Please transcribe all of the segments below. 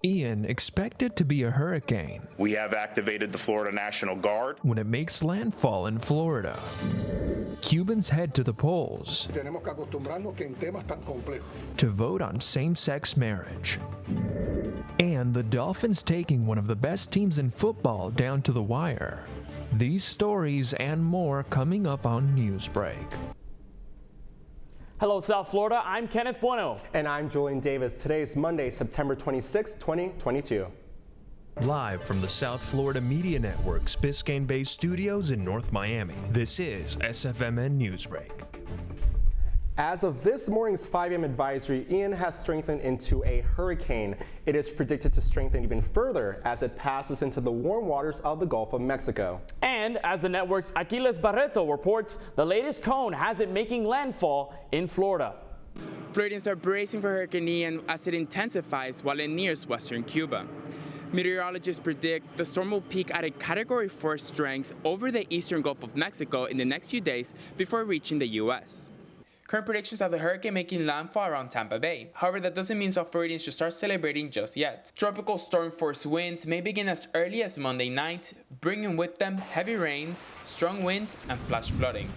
Ian expected to be a hurricane. We have activated the Florida National Guard. When it makes landfall in Florida, Cubans head to the polls to vote on same-sex marriage. And the Dolphins taking one of the best teams in football down to the wire. These stories and more coming up on Newsbreak. Hello, South Florida. I'm Kenneth Bueno. And I'm Julian Davis. Today is Monday, September 26, 2022. Live from the South Florida Media Network's Biscayne-based studios in North Miami, this is SFMN Newsbreak. As of this morning's 5 a.m. advisory, Ian has strengthened into a hurricane. It is predicted to strengthen even further as it passes into the warm waters of the Gulf of Mexico. And as the network's Aquiles Barreto reports, the latest cone has it making landfall in Florida. Floridians are bracing for Hurricane Ian as it intensifies while it nears western Cuba. Meteorologists predict the storm will peak at a Category 4 strength over the eastern Gulf of Mexico in the next few days before reaching the U.S. Current predictions have the hurricane making landfall around Tampa Bay. However, that doesn't mean South Floridians should start celebrating just yet. Tropical storm force winds may begin as early as Monday night, bringing with them heavy rains, strong winds, and flash flooding.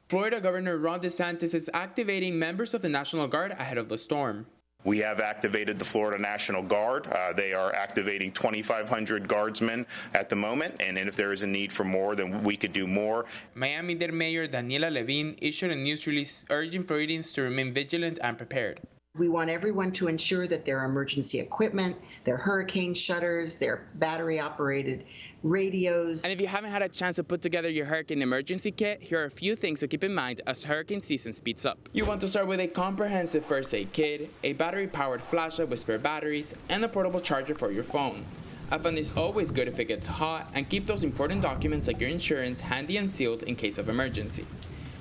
Florida Governor Ron DeSantis is activating members of the National Guard ahead of the storm. We have activated the Florida National Guard. They are activating 2,500 guardsmen at the moment, and if there is a need for more, then we could do more. Miami-Dade Mayor Daniela Levine issued a news release urging Floridians to remain vigilant and prepared. We want everyone to ensure that their emergency equipment, their hurricane shutters, their battery-operated radios. And if you haven't had a chance to put together your hurricane emergency kit, here are a few things to keep in mind as hurricane season speeds up. You want to start with a comprehensive first aid kit, a battery-powered flashlight with spare batteries, and a portable charger for your phone. A fan is always good if it gets hot, and keep those important documents like your insurance handy and sealed in case of emergency.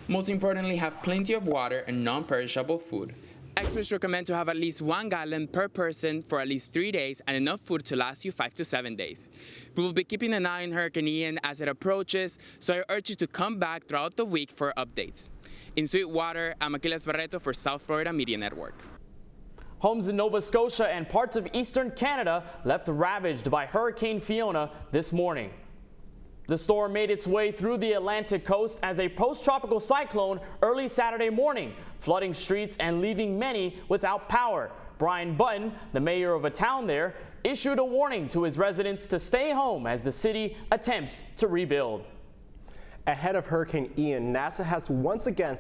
Most importantly, have plenty of water and non-perishable food. Experts recommend to have at least 1 gallon per person for at least 3 days and enough food to last you 5 to 7 days. We will be keeping an eye on Hurricane Ian as it approaches, so I urge you to come back throughout the week for updates. In Sweetwater, I'm Aquiles Barreto for South Florida Media Network. Homes in Nova Scotia and parts of eastern Canada left ravaged by Hurricane Fiona this morning. The storm made its way through the Atlantic coast as a post-tropical cyclone early Saturday morning, flooding streets and leaving many without power. Brian Button, the mayor of a town there, issued a warning to his residents to stay home as the city attempts to rebuild. Ahead of Hurricane Ian, NASA has once again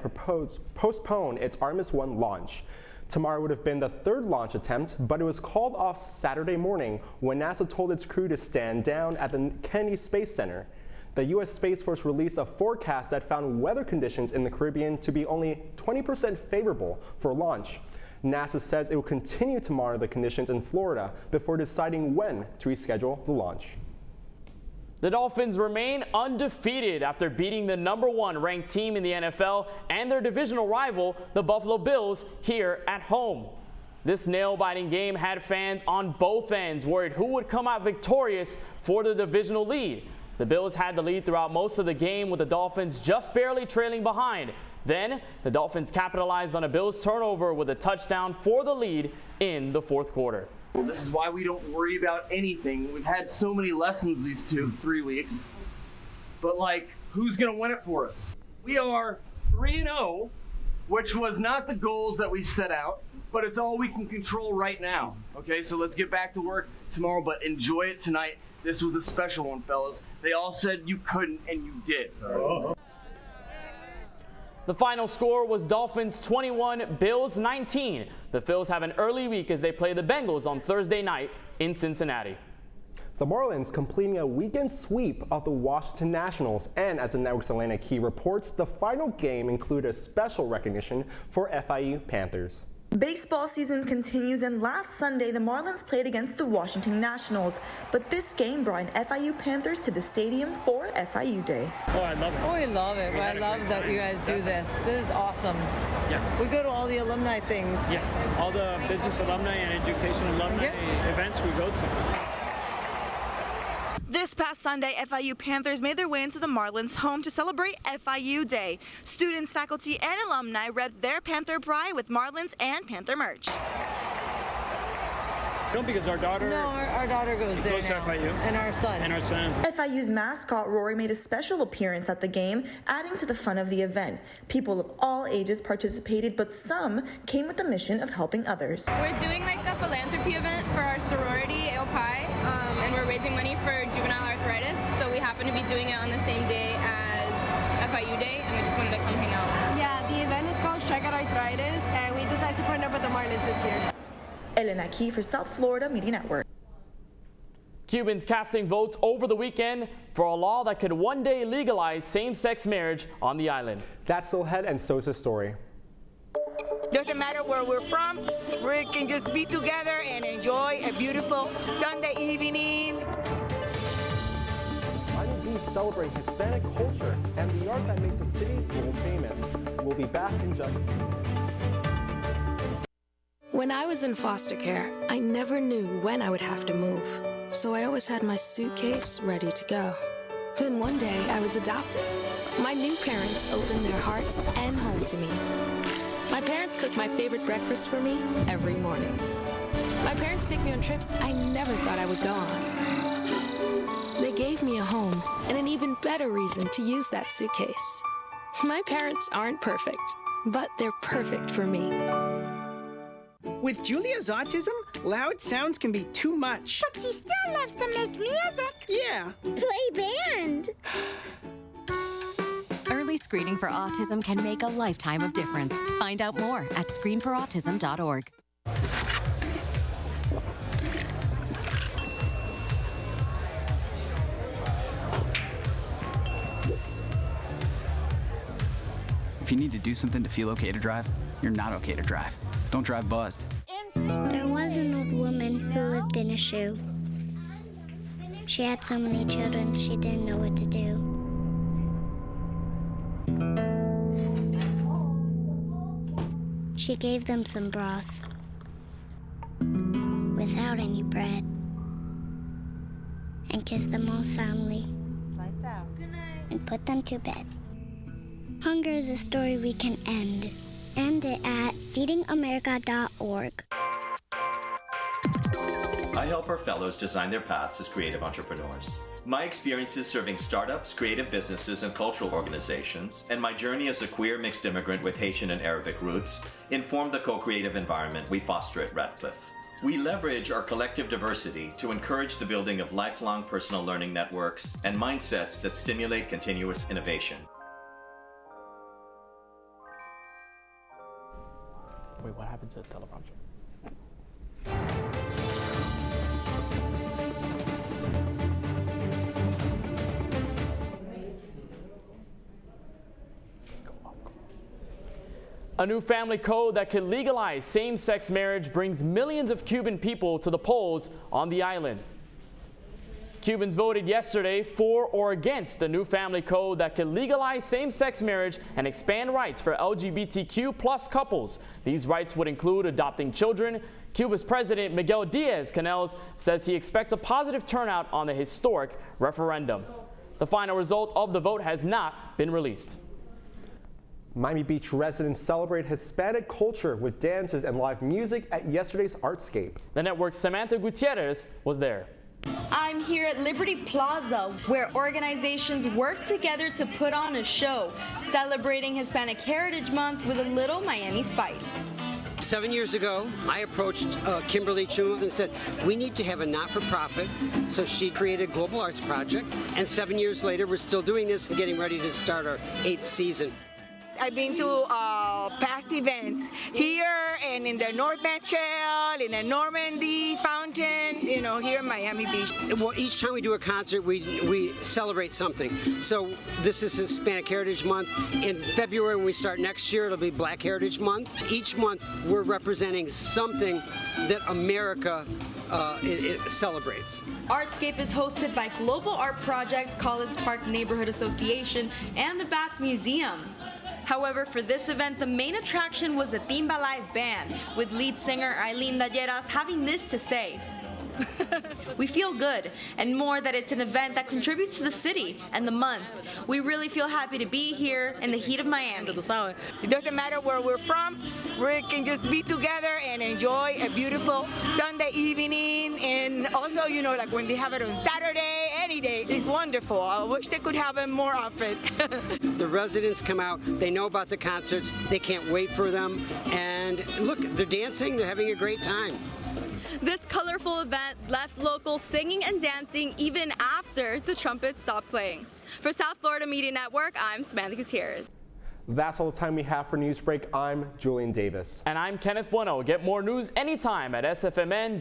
postponed its Artemis 1 launch. Tomorrow would have been the third launch attempt, but it was called off Saturday morning when NASA told its crew to stand down at the Kennedy Space Center. The U.S. Space Force released a forecast that found weather conditions in the Caribbean to be only 20% favorable for launch. NASA says it will continue to monitor the conditions in Florida before deciding when to reschedule the launch. The Dolphins remain undefeated after beating the #1 ranked team in the NFL and their divisional rival, the Buffalo Bills, here at home. This nail-biting game had fans on both ends worried who would come out victorious for the divisional lead. The Bills had the lead throughout most of the game, with the Dolphins just barely trailing behind. Then, the Dolphins capitalized on a Bills turnover with a touchdown for the lead in the fourth quarter. Well, this is why we don't worry about anything. We've had so many lessons these 3 weeks. But, who's going to win it for us? We are 3-0, which was not the goals that we set out, but it's all we can control right now. Okay, so let's get back to work tomorrow, but enjoy it tonight. This was a special one, fellas. They all said you couldn't, and you did. The final score was Dolphins 21, Bills 19. The Phils have an early week as they play the Bengals on Thursday night in Cincinnati. The Marlins completing a weekend sweep of the Washington Nationals, and as the network's Atlanta Key reports, the final game included a special recognition for FIU Panthers. Baseball season continues, and last Sunday the Marlins played against the Washington Nationals, but this game brought FIU Panthers to the stadium for FIU Day. Oh, I love it. Oh, we love it. I love that you guys do this. This is awesome. Yeah. We go to all the alumni things. Yeah, all the business alumni and education alumni events we go to. This past Sunday, FIU Panthers made their way into the Marlins' home to celebrate FIU Day. Students, faculty, and alumni repped their Panther pride with Marlins and Panther merch. No, because our daughter... No, our daughter goes there goes now. to FIU. And our son. And our son. FIU's mascot Rory made a special appearance at the game, adding to the fun of the event. People of all ages participated, but some came with the mission of helping others. We're doing like a philanthropy event for our sorority, Ale Pi, and we're raising money for juvenile arthritis. So we happen to be doing it on the same day as FIU Day, and we just wanted to come hang out. Yeah, the event is called Strike Out Arthritis, and we decided to partner up with the Marlins this year. Elena Key for South Florida Media Network. Cubans casting votes over the weekend for a law that could one day legalize same-sex marriage on the island. That's still ahead, and so's his story. Doesn't matter where we're from, we can just be together and enjoy a beautiful Sunday evening. Miami Beach celebrating Hispanic culture and the art that makes the city world famous. We'll be back in just a few minutes. When I was in foster care, I never knew when I would have to move, so I always had my suitcase ready to go. Then one day, I was adopted. My new parents opened their hearts and home to me. My parents cook my favorite breakfast for me every morning. My parents take me on trips I never thought I would go on. They gave me a home and an even better reason to use that suitcase. My parents aren't perfect, but they're perfect for me. With Julia's autism, loud sounds can be too much. But she still loves to make music. Yeah. Play band. Early screening for autism can make a lifetime of difference. Find out more at screenforautism.org. If you need to do something to feel okay to drive, you're not okay to drive. Don't drive buzzed. There was an old woman who lived in a shoe. She had so many children, she didn't know what to do. She gave them some broth without any bread and kissed them all soundly. Lights out. Good night. And put them to bed. Hunger is a story we can end. End it at feedingamerica.org. I help our fellows design their paths as creative entrepreneurs. My experiences serving startups, creative businesses, and cultural organizations, and my journey as a queer mixed immigrant with Haitian and Arabic roots, inform the co-creative environment we foster at Radcliffe. We leverage our collective diversity to encourage the building of lifelong personal learning networks and mindsets that stimulate continuous innovation. Wait, what happened to the teleprompter? A new family code that could legalize same-sex marriage brings millions of Cuban people to the polls on the island. Cubans voted yesterday for or against a new family code that could legalize same-sex marriage and expand rights for LGBTQ+ couples. These rights would include adopting children. Cuba's President Miguel Diaz-Canel says he expects a positive turnout on the historic referendum. The final result of the vote has not been released. Miami Beach residents celebrate Hispanic culture with dances and live music at yesterday's Artscape. The network's Samantha Gutierrez was there. I'm here at Liberty Plaza, where organizations work together to put on a show, celebrating Hispanic Heritage Month with a little Miami spice. 7 years ago, I approached Kimberly Chu and said, we need to have a not-for-profit. So she created Global Arts Project, and 7 years later, we're still doing this and getting ready to start our 8th season. I've been to past events here and in the North Bank Trail, in the Normandy Fountain, you know, here in Miami Beach. Well, each time we do a concert, we celebrate something. So this is Hispanic Heritage Month. In February, when we start next year, it'll be Black Heritage Month. Each month, we're representing something that America it celebrates. Artscape is hosted by Global Art Project, Collins Park Neighborhood Association, and the Bass Museum. However, for this event, the main attraction was the Timba Live Band, with lead singer Eileen Dalleras having this to say. We feel good, and more that it's an event that contributes to the city and the month. We really feel happy to be here in the heat of Miami. It doesn't matter where we're from, we can just be together and enjoy a beautiful Sunday evening. And also, you know, like when they have it on Saturday, any day, it's wonderful. I wish they could have it more often. The residents come out, they know about the concerts, they can't wait for them, and look, they're dancing, they're having a great time. This colorful event left locals singing and dancing even after the trumpets stopped playing. For South Florida Media Network, I'm Samantha Gutierrez. That's all the time we have for Newsbreak. I'm Julian Davis. And I'm Kenneth Bueno. Get more news anytime at sfmn.fiu.edu.